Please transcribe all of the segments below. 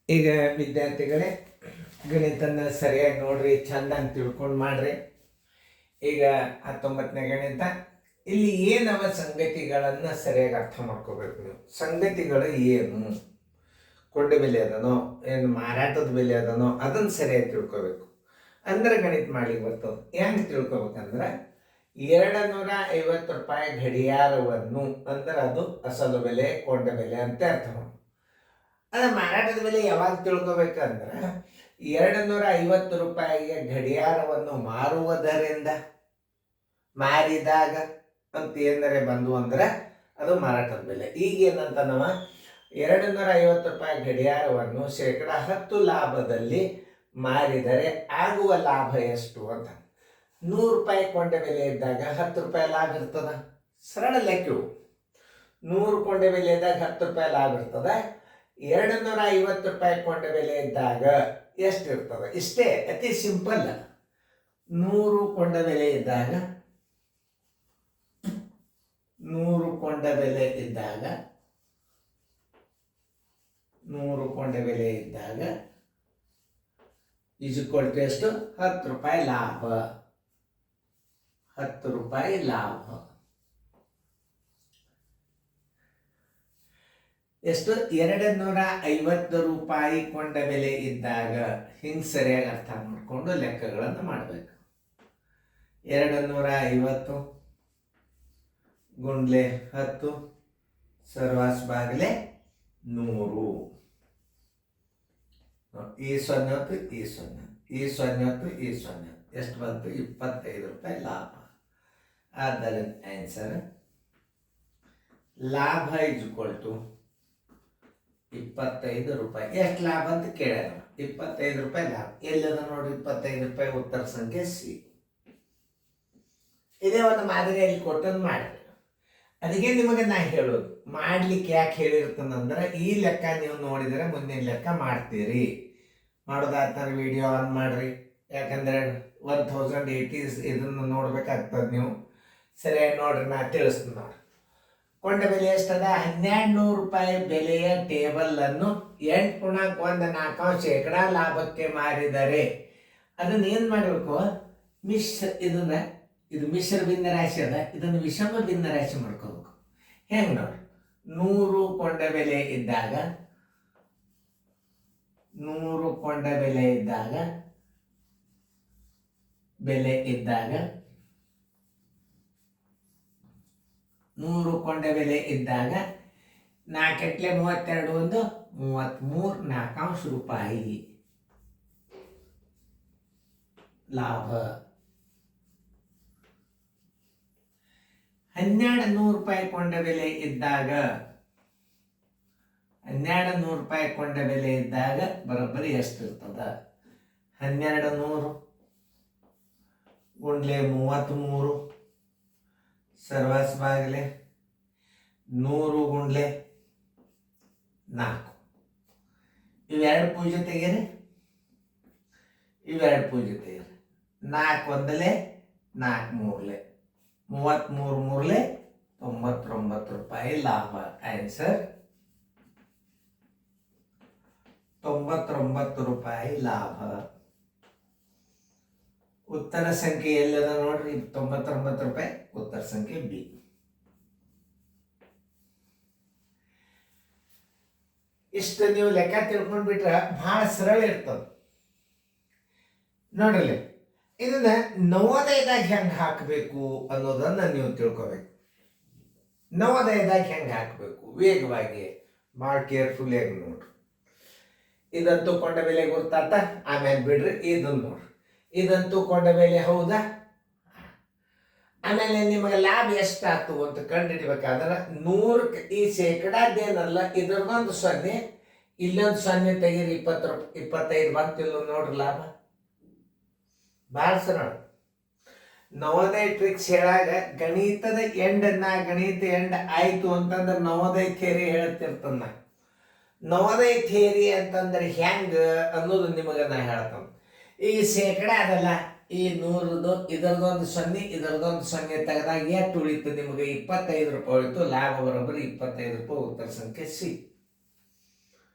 ಈಗ ವಿದ್ಯಾರ್ಥಿಗಳೇ, ಗಣಿತನ ಸರಿಯಾಗಿ ನೋಡ್ರಿ, ಚಂದಂಗೆ ತಿಳ್ಕೊಂಡು ಮಾಡ್ರಿ. ಈಗ 19ನೇ ಗಣಿತ. ಇಲ್ಲಿ ಏನವ ಸಂಗತಿಗಳನ್ನು ಸರಿಯಾಗಿ ಅರ್ಥ ಮಾಡ್ಕೋಬೇಕು ನೀವು. ಸಂಗತಿಗಳು ಏನು, ಕೊಂಡ ಬೆಲೆ ಅದನೋ ಏನು ಮಾರಾಟದ ಬೆಲೆ ಅದನೋ ಅದನ್ನು ಸರಿಯಾಗಿ ತಿಳ್ಕೊಬೇಕು. ಅಂದ್ರೆ ಗಣಿತ ಮಾಡ್ಲಿಕ್ಕೆ ಬರ್ತದೆ. ಹೆಂಗೆ ತಿಳ್ಕೊಬೇಕಂದ್ರೆ 250 ರೂಪಾಯಿ ಗಡಿಯಾರವನ್ನು ಅಂದ್ರೆ ಅದು ಅಸಲು ಬೆಲೆ, ಕೊಂಡ ಬೆಲೆ ಅಂತ ಅರ್ಥ ಮಾಡಿ. ಅದು ಮಾರಾಟದ ಬೆಲೆ ಯಾವಾಗ ತಿಳ್ಕೊಬೇಕಂದ್ರೆ 250 ರೂಪಾಯಿಗೆ ಗಡಿಯಾರವನ್ನು ಮಾರುವುದರಿಂದ ಮಾರಿದಾಗ ಅಂತ ಏನಾರೆ ಬಂದು ಅಂದ್ರೆ ಅದು ಮಾರಾಟದ ಬೆಲೆ. ಈಗ ಏನಂತ ನಾವು 250 ರೂಪಾಯಿ ಗಡಿಯಾರವನ್ನು 10% ಲಾಭದಲ್ಲಿ ಮಾರಿದರೆ ಆಗುವ ಲಾಭ ಎಷ್ಟು ಅಂತ. 100 ರೂಪಾಯಿ ಕೊಂಡ ಬೆಲೆ ಇದ್ದಾಗ 10 ರೂಪಾಯಿ ಲಾಭ ಇರ್ತದ. ಸರಳ ಲೆಕ್ಕ. 100 ಕೊಂಡ ಬೆಲೆ ಇದ್ದಾಗ 10 ರೂಪಾಯಿ ಲಾಭ ಇರ್ತದ. 250 ರೂಪಾಯಿ ಕೊಂಡ ಬೆಲೆ ಇದ್ದಾಗ ಎಷ್ಟು ಇರ್ತದೆ? ಇಷ್ಟೇ, ಅತಿ ಸಿಂಪಲ್. 100 ಕೊಂಡ ಬೆಲೆ ಇದ್ದಾಗ 100 ಕೊಂಡ ಬೆಲೆ ಇದ್ದಾಗ 100 ಕೊಂಡ ಬೆಲೆ ಇದ್ದಾಗ ಈಜ್ಕೊಳ್ತು ಎಷ್ಟು? 10 ರೂಪಾಯಿ ಲಾಭ. 10 ರೂಪಾಯಿ ಲಾಭ ಎಷ್ಟು? 250 ರೂಪಾಯಿ ಕೊಂಡ ಬೆಲೆ ಇದ್ದಾಗ. ಹಿಂಗೆ ಸರಿಯಾಗಿ ಅರ್ಥ ಮಾಡಿಕೊಂಡು ಲೆಕ್ಕಗಳನ್ನು ಮಾಡಬೇಕು. 250 ಗುಂಡ್ಲೆ 10 ಸರ್ವಾಸ್ ಬಾಗಿಲೆ 100. ಈ 0 ಹೊತ್ತು ಈ 0, ಈ 0 ಹೊತ್ತು ಈ 0. ಎಷ್ಟು ಬಂತು? 25 ರೂಪಾಯಿ ಲಾಭ. ಆದ್ದರಿಂದ ಆನ್ಸರ್ ಲಾಭ ಈಜ್ಕೊಳ್ತು 25 ರೂಪಾಯಿ. ಎಷ್ಟು ಲಾಭ ಅಂತ ಕೇಳ್ಯಾರ. 25 ರೂಪಾಯಿ ಲಾಭ. ಎಲ್ಲದ ನೋಡಿ 25 ರೂಪಾಯಿ? ಉತ್ತರ ಸಂಖ್ಯೆ ಸಿ. ಇದೇ ಒಂದು ಮಾದರಿಯಲ್ಲಿ ಕೊಟ್ಟದ್ದು ಮಾಡಿರಿ. ಅದಕ್ಕೆ ನಿಮಗೆ ನಾ ಹೇಳೋದು, ಮಾಡ್ಲಿಕ್ಕೆ ಯಾಕೆ ಹೇಳಿರ್ತಂದ್ರೆ ಈ ಲೆಕ್ಕ ನೀವು ನೋಡಿದರೆ ಮುಂದಿನ ಲೆಕ್ಕ ಮಾಡ್ತೀರಿ. ಮಾಡೋದಾದ್ರೆ ವಿಡಿಯೋ ಆನ್ ಮಾಡ್ರಿ. ಯಾಕಂದ್ರೆ 1080 ಇದನ್ನು ನೋಡ್ಬೇಕಾಗ್ತದೆ. ನೀವು ಸರಿಯಾಗಿ ನೋಡ್ರಿ, ನಾ ತಿಳಿಸ್ತೀನಿ ನೋಡ್ರಿ. ಕೊಂಡ ಬೆಲೆ ಎಷ್ಟದ? 1200 ರೂಪಾಯಿ ಬೆಲೆಯ ಟೇಬಲ್ ಅನ್ನು 8.14% ಲಾಭಕ್ಕೆ ಮಾರಿದರೆ ಅದನ್ನ ಏನ್ ಮಾಡಬೇಕು? ಇದು ಮಿಶ್ರ ಭಿನ್ನರಾಶಿ ಅದ. ಇದನ್ನು ವಿಷಮ ಭಿನ್ನರಾಶಿ ಮಾಡ್ಕೋಬೇಕು. ಹೆಂಗ್ ನೋಡ್ರಿ, 100 ಕೊಂಡ ಬೆಲೆ ಇದ್ದಾಗ 100 ಕೊಂಡ ಬೆಲೆ ಇದ್ದಾಗ 100 ಕೊಂಡ ಬೆಲೆ ಇದ್ದಾಗ 4 × 32 ಒಂದು 33 ರೂಪಾಯಿ ಲಾಭ. 1200 ರೂಪಾಯಿ ಕೊಂಡ ಬೆಲೆ ಇದ್ದಾಗ 1200 ರೂಪಾಯಿ ಕೊಂಡ ಬೆಲೆ ಇದ್ದಾಗ ಬರೋಬ್ಬರಿ ಎಷ್ಟು ಇರ್ತದ? 1200 ಗುಂಡ್ಲೆ 33 ಸರ್ವಾಸ್ ಬಾಗಿಲೆ 100 ಗುಂಡ್ಲೆ 4. ಇವೆರಡು ಪೂಜೆ ತೆಗೀರಿ, ಇವೆರಡು ಪೂಜೆ ತೆಗೀರಿ. 4 ಒಂದಲೆ 4 ಮೂರ್ಲೆ 33 ಮೂರ್ಲೆ 99 ರೂಪಾಯಿ ಲಾಭ. ಆನ್ಸರ್ 99 ರೂಪಾಯಿ ಲಾಭ. ಉತ್ತರ ಸಂಖ್ಯೆ ಎಲ್ಲದ ನೋಡ್ರಿ? 99 ರೂಪಾಯಿ. ಉತ್ತರ ಸಂಖ್ಯೆ ಬಿ. ಇಷ್ಟು ನೀವು ಲೆಕ್ಕ ತಿಳ್ಕೊಂಡ್ಬಿಟ್ರೆ ಬಹಳ ಸರಳ ಇರ್ತದೆ ನೋಡ್ರಿ. ಇದನ್ನ ನವೋದಯದಾಗ ಹೆಂಗೆ ಹಾಕಬೇಕು ಅನ್ನೋದನ್ನ ನೀವು ತಿಳ್ಕೊಬೇಕು. ನವೋದಯದಾಗ ಹೆಂಗೆ ಹಾಕಬೇಕು ವೇಗವಾಗಿ, ಭಾಳ ಕೇರ್ಫುಲ್ ಆಗಿ ನೋಡ್ರಿ. ಇದಂತೂ ಕೊಂಡ ಬೆಲೆ ಗುರ್ತಾತ. ಆಮೇಲೆ ಬಿಡ್ರಿ, ಇದನ್ನು ನೋಡ್ರಿ. ಇದಂತೂ ಕೊಂಡ ಬೆಲೆ ಹೌದಾ? ಆಮೇಲೆ ನಿಮಗೆ ಲಾಭ ಎಷ್ಟಾಯ್ತು ಅಂತ ಕಂಡುಹಿಡಿಬೇಕಾದ್ರೆ 100ಕ್ಕೆ ಈ ಶೇಕಡಾದೇನಲ್ಲ, ಇದ್ರದೊಂದು 0, ಇಲ್ಲೊಂದು 0 ತೆಗೀರಿ. 25 ಬಂತಿಲ್ಲ ನೋಡ್ರಿ ಲಾಭ. ಭಾಳ ಸರಳ. ನವೋದಯ ಟ್ರಿಕ್ಸ್ ಹೇಳಾಗ ಗಣಿತದ ಗಣಿತ ಎಂಡ್ ಆಯ್ತು ಅಂತಂದ್ರೆ ನವೋದಯ ಥಿಯರಿ ಹೇಳ್ತಿರ್ತನ. ನವೋದಯ ಥಿಯರಿ ಅಂತಂದ್ರೆ ಹೆಂಗ ಅನ್ನೋದು ನಿಮಗೆ ನಾ ಹೇಳ್ತಾನೆ. ಈ ಶೇಕಡ ಅದಲ್ಲ, ಈ 100ದು ಇದರದೊಂದು 0 ಇದರದೊಂದು 0 ತೆಗೆದಾಗ ಎಷ್ಟು ಉಳಿತು ನಿಮಗೆ? 25 ರೂಪಾಯಿ ಉಳಿತು. ಲಾಭ ಬರೋಬ್ಬರಿ 25 ರೂಪಾಯಿ. ಉತ್ತರ ಸಂಖ್ಯೆ ಸಿ.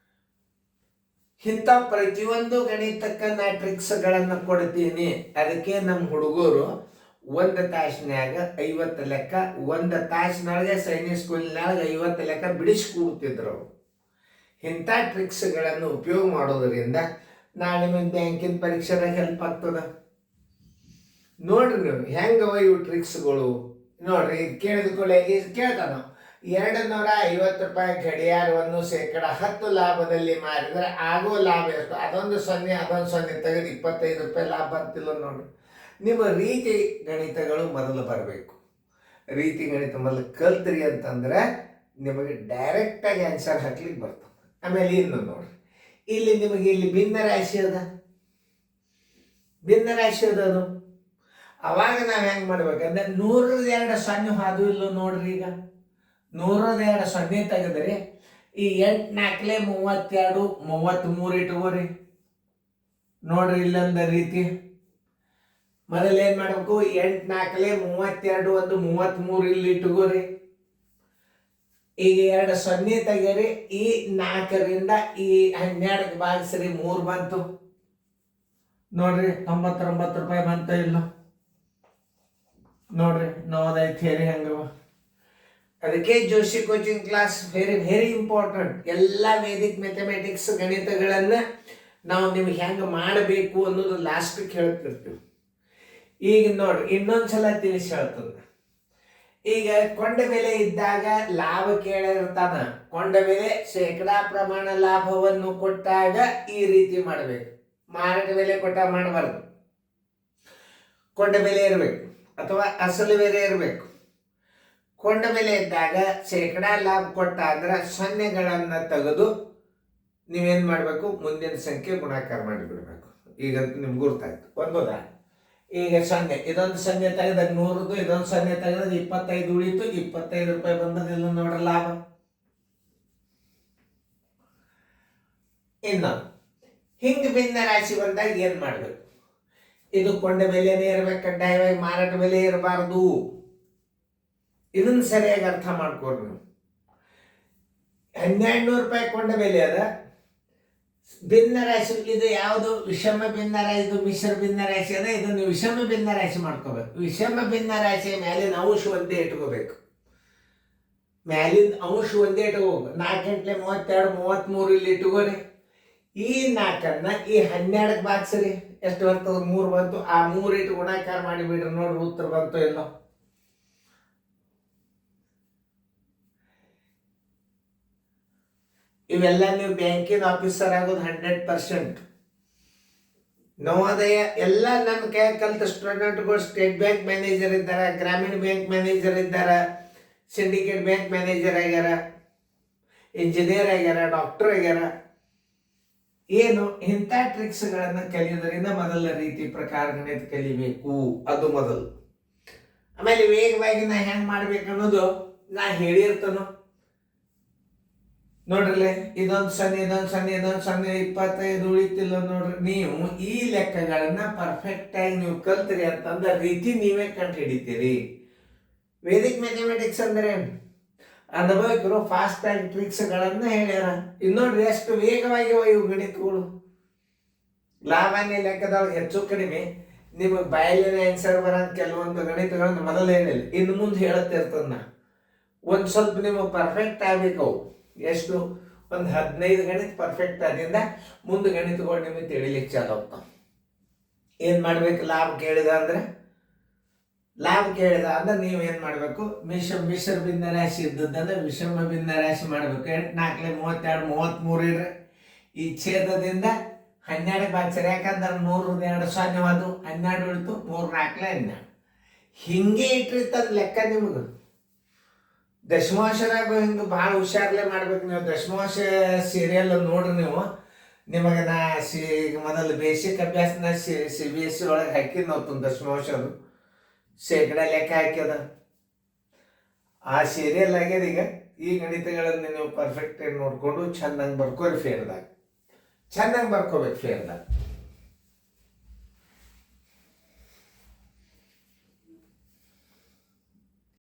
ಇಂಥ ಪ್ರತಿಯೊಂದು ಗಣಿತಕ್ಕೆ ನಾ ಟ್ರಿಕ್ಸ್ಗಳನ್ನು ಕೊಡ್ತೀನಿ. ಅದಕ್ಕೆ ನಮ್ಮ ಹುಡುಗರು 1 ತಾಸಿನಾಗ 50 ಲೆಕ್ಕ, 1 ತಾಸಿನೊಳಗೆ ಸೈನಿಕ್ ಸ್ಕೂಲಿನಾಗ 50 ಲೆಕ್ಕ ಬಿಡಿಸಿ ಕೂಡ್ತಿದ್ರು. ಇಂಥ ಟ್ರಿಕ್ಸ್ಗಳನ್ನು ಉಪಯೋಗ ಮಾಡೋದ್ರಿಂದ ನಾಳೆ ನಿಮಗೆ ಬ್ಯಾಂಕಿನ ಪರೀಕ್ಷೆದಾಗ ಹೆಲ್ಪ್ ಆಗ್ತದೆ. ನೋಡ್ರಿ ನೀವು ಹೆಂಗವ ಇವು ಟ್ರಿಕ್ಸ್ಗಳು. ನೋಡ್ರಿ ಈಗ ಕೇಳಿದ ಕೂಡಲೇ ಈಗ ಕೇಳ್ತಾನ 250 ರೂಪಾಯಿ ಗಡಿಯಾರವನ್ನು 10% ಲಾಭದಲ್ಲಿ ಮಾರಿದರೆ ಆಗೋ ಲಾಭ ಎಷ್ಟು? ಅದೊಂದು 0 ತೆಗೆದು 25 ರೂಪಾಯಿ ಲಾಭ ಬರ್ತಿಲ್ಲ ನೋಡ್ರಿ. ನಿಮ್ಮ ರೀತಿ ಗಣಿತಗಳು ಮೊದಲು ಬರಬೇಕು. ರೀತಿ ಗಣಿತ ಮೊದಲು ಕಲ್ತ್ರಿ ಅಂತಂದ್ರೆ ನಿಮಗೆ ಡೈರೆಕ್ಟಾಗಿ ಆನ್ಸರ್ ಹಾಕ್ಲಿಕ್ಕೆ ಬರ್ತದೆ. ಆಮೇಲೆ ಇನ್ನು ನೋಡ್ರಿ, ಇಲ್ಲಿ ನಿಮಗೆ ಇಲ್ಲಿ ಭಿನ್ನ ರಾಶಿ ಅದು. ಅವಾಗ ನಾವು ಹೆಂಗೆ ಮಾಡ್ಬೇಕಂದ್ರೆ 102 0 ಹಾದು ಇಲ್ಲ ನೋಡ್ರಿ. ಈಗ 102 0 ತೆಗೆದ್ರೆ ಈ 8 4 32 33 ಇಟ್ಕೋರಿ. ನೋಡ್ರಿ ಇಲ್ಲೊಂದು ರೀತಿ. ಮೊದಲು ಏನು ಮಾಡಬೇಕು, 8 4 32 ಒಂದು 33 ಇಲ್ಲಿ ಇಟ್ಕೋರಿ. ಈಗ 2 0 ತೆಗೀರಿ. ಈ 4ರಿಂದ ಈ 12ಕ್ಕೆ ಭಾಗಿಸ್ರಿ, 3 ಬಂತು ನೋಡ್ರಿ. 99 ರೂಪಾಯಿ ಬಂತ ಇಲ್ಲ ನೋಡ್ರಿ. ನವೋದಯ ಥಿಯರಿ ಹಂಗವ. ಅದಕ್ಕೆ Joshi coaching class very very important. ಎಲ್ಲ ವೇದಿಕ್ ಮ್ಯಾಥಮೆಟಿಕ್ಸ್ ಗಣಿತಗಳನ್ನ ನಾವು ನಿಮ್ಗೆ ಹೆಂಗೆ ಮಾಡಬೇಕು ಅನ್ನೋದು ಲಾಸ್ಟಿಗೆ ಹೇಳ್ತಿರ್ತೀವಿ. ಈಗ ನೋಡ್ರಿ ಇನ್ನೊಂದ್ಸಲ ತಿಳಿಸಿ ಹೇಳ್ತದ. ಈಗ ಕೊಂಡ ಬೆಲೆ ಇದ್ದಾಗ ಲಾಭ ಕೇಳಿರ್ತಾನ. ಕೊಂಡ ಬೆಲೆ ಶೇಕಡಾ ಪ್ರಮಾಣ ಲಾಭವನ್ನು ಕೊಟ್ಟಾಗ ಈ ರೀತಿ ಮಾಡಬೇಕು. ಮಾರಾಟ ಬೆಲೆ ಕೊಟ್ಟಾಗ ಮಾಡಬಾರ್ದು. ಕೊಂಡ ಬೆಲೆ ಇರಬೇಕು ಅಥವಾ ಅಸಲು ಬೆಲೆ ಇರಬೇಕು. ಕೊಂಡ ಬೆಲೆ ಇದ್ದಾಗ ಶೇಕಡಾ ಲಾಭ ಕೊಟ್ಟ ಅಂದ್ರೆ 0ಗಳನ್ನು ತೆಗೆದು ನೀವೇನು ಮಾಡಬೇಕು, ಮುಂದಿನ ಸಂಖ್ಯೆ ಗುಣಾಕಾರ ಮಾಡಿಬಿಡ್ಬೇಕು. ಈಗ ನಿಮ್ಗೆ ಗುರ್ತಾಯ್ತು. ಒಂದೋದ ಈಗ 0 ಇದೊಂದು 0 ತೆಗೆದಾಗ 100, ಇದೊಂದು 0 ತೆಗೆದಾಗ 25 ಉಳಿತು. 25 ರೂಪಾಯಿ ಬಂದದಿಲ್ಲ ನೋಡ್ರಿ ಲಾಭ. ಇನ್ನು ಹಿಂಗೆ ಭಿನ್ನ ರಾಶಿ ಬಂದಾಗ ಏನು ಮಾಡಬೇಕು? ಇದು ಕೊಂಡ ಬೆಲೆನೇ ಇರಬೇಕು ಕಡ್ಡಾಯವಾಗಿ, ಮಾರಾಟ ಬೆಲೆ ಇರಬಾರ್ದು. ಇದನ್ನು ಸರಿಯಾಗಿ ಅರ್ಥ ಮಾಡ್ಕೊಡ್ರಿ ನೀವು. 1200 ರೂಪಾಯಿ ಕೊಂಡ ಬೆಲೆ ಅದ. ಭಿನ್ನ ರಾಶಿ ಇದು ಯಾವುದು? ವಿಷಮ ಭಿನ್ನ ರಾಶಿ. ಇದು ಮಿಶ್ರ ಭಿನ್ನ ರಾಶಿ ಅದ. ಇದು ನೀವು ವಿಷಮ ಭಿನ್ನ ರಾಶಿ ಮಾಡ್ಕೋಬೇಕು. ವಿಷಮ ಭಿನ್ನ ರಾಶಿ ಮ್ಯಾಲಿನ ಅಂಶ ಒಂದೇ ಇಟ್ಕೋಬೇಕು. ಮ್ಯಾಲಿನ ಅಂಶ ಒಂದೇ ಇಟ್ಕೋಬೇಕು. 4 × 32 33 ಇಲ್ಲಿ ಇಟ್ಕೋರಿ. ಈ 4ಅನ್ನ ಈ 12ಕ್ಕೆ ಭಾಗಿಸ್ರಿ. ಎಷ್ಟು ಬರ್ತದೆ? 3 ಬಂತು. ಆ 3 ಇಟ್ಟು ಗುಣಾಕಾರ ಮಾಡಿಬಿಡ್ರಿ. ನೋಡ್ರಿ ಉತ್ತರ ಬಂತು ಇಲ್ಲ? ಇವೆಲ್ಲ ನೀವು ಬ್ಯಾಂಕಿನ ಆಫೀಸರ್ ಆಗೋದು 100%. ನವೋದಯ ಎಲ್ಲ ನನ್ನ ಕೈ ಕಲಿತ ಸ್ಟೂಡೆಂಟ್ಗಳು ಸ್ಟೇಟ್ ಬ್ಯಾಂಕ್ ಮ್ಯಾನೇಜರ್ ಇದ್ದಾರೆ, ಗ್ರಾಮೀಣ ಬ್ಯಾಂಕ್ ಮ್ಯಾನೇಜರ್ ಇದ್ದಾರೆ, ಸಿಂಡಿಕೇಟ್ ಬ್ಯಾಂಕ್ ಮ್ಯಾನೇಜರ್ ಆಗ್ಯಾರ, ಇಂಜಿನಿಯರ್ ಆಗ್ಯಾರ, ಡಾಕ್ಟರ್ ಆಗ್ಯಾರ. ಏನು ಇಂಥ ಟ್ರಿಕ್ಸ್ಗಳನ್ನು ಕಲಿಯೋದ್ರಿಂದ ಮೊದಲ ರೀತಿ ಪ್ರಕಾರ ಗಣಿತ ಕಲಿಬೇಕು. ಅದು ಮೊದಲು. ಆಮೇಲೆ ವೇಗವಾಗಿ ನಾ ಹೆಂಗೆ ಮಾಡ್ಬೇಕು ಅನ್ನೋದು ನಾ ಹೇಳಿರ್ತಾನೋ ನೋಡ್ರಲ್ಲ. ಇದೊಂದು 0 ಇದೊಂದು 0 ಇದೊಂದು 0 25 ಉಳಿತಿಲ್ಲ ನೋಡ್ರಿ. ನೀವು ಈ ಲೆಕ್ಕಗಳನ್ನ ಪರ್ಫೆಕ್ಟ್ ಆಗಿ ನೀವು ಕಲ್ತ್ರಿ ಅಂತಂದ್ರೆ ರೀತಿ ನೀವೇ ಕಂಡು ಹಿಡಿತೀರಿ. ವೇದಿಕ್ ಮ್ಯಾಥಮೆಟಿಕ್ಸ್ ಅಂದ್ರೆ ಅನುಭವಿಕರು ಫಾಸ್ಟ್ ಆಗಿ ಟ್ರಿಕ್ಸ್ಗಳನ್ನ ಹೇಳ್ಯಾರ. ಇನ್ನೋಡ್ರಿ ಎಷ್ಟು ವೇಗವಾಗಿ ಇವು ಗಣಿತಗಳು. ಲಾಭಾನ್ಯ ಲೆಕ್ಕದೊಳಗೆ ಹೆಚ್ಚು ಕಡಿಮೆ ನಿಮಗೆ ಬಾಯಲ್ಲಿನ ಆನ್ಸರ್ ಬರೋದು ಕೆಲವೊಂದು ಗಣಿತಗಳನ್ನು ಮೊದಲು ಹೇಳಿಲ್ಲ, ಇನ್ನು ಮುಂದೆ ಹೇಳುತ್ತಿರ್ತದ. ನಾ ಒಂದು ಸ್ವಲ್ಪ ನಿಮಗೆ ಪರ್ಫೆಕ್ಟ್ ಆಗ್ಬೇಕು. ಅವು ಎಷ್ಟು? ಒಂದು 15 ಗಣಿತ ಪರ್ಫೆಕ್ಟ್ ಆದ್ರಿಂದ ಮುಂದೆ ಗಣಿತಗಳು ನಿಮಗೆ ತಿಳಿಲಿಕ್ಕೆ ಚಾಲು ಆಗ್ತಾವ. ಏನು ಮಾಡ್ಬೇಕು? ಲಾಭ ಕೇಳಿದ ಅಂದ್ರೆ ನೀವು ಏನು ಮಾಡಬೇಕು? ಮಿಶ್ರ ಭಿನ್ನ ರಾಶಿ ಇದ್ದದಂದ್ರೆ ವಿಷಮ ಭಿನ್ನ ರಾಶಿ ಮಾಡಬೇಕು. 8 4 32 33 ಇಡ್ರಿ. ಈ ಛೇದದಿಂದ 12 ಭಾಗಿಸ್ರಿ. ಯಾಕಂದ್ರೆ 102 0 ಅದು 12 ಉಳಿತು. 3 4 12 ಹಿಂಗೆ ಇಟ್ಟಿರ್ತದ ಲೆಕ್ಕ. ನಿಮಗೆ ದಶಮಾಂಶದಾಗ ಹಿಂಗೆ ಭಾಳ ಹುಷಾರಲ್ಲೇ ಮಾಡ್ಬೇಕು ನೀವು. ದಶಮಾಂಶ ಸೀರಿಯಲ್ ನೋಡ್ರಿ ನೀವು. ನಿಮಗೆ ನಾ ಈಗ ಮೊದಲು ಬೇಸಿಕ್ ಅಭ್ಯಾಸನ CBSE ಒಳಗೆ ಹಾಕಿ ನಾವು ದಶಮಾಂಶ ಅದು ಶೇಕಡಾ ಲೆಕ್ಕ ಹಾಕ್ಯದ. ಆ ಸೀರಿಯಲ್ ಆಗ್ಯದ. ಈಗ ಈ ಗಣಿತಗಳನ್ನು ನೀವು ಪರ್ಫೆಕ್ಟಾಗಿ ನೋಡಿಕೊಂಡು ಚೆನ್ನಾಗಿ ಬರ್ಕೋರಿ. ಫೇರ್ದಾಗ ಚೆನ್ನಾಗಿ ಬರ್ಕೋಬೇಕು. ಫೇರ್ದಾಗ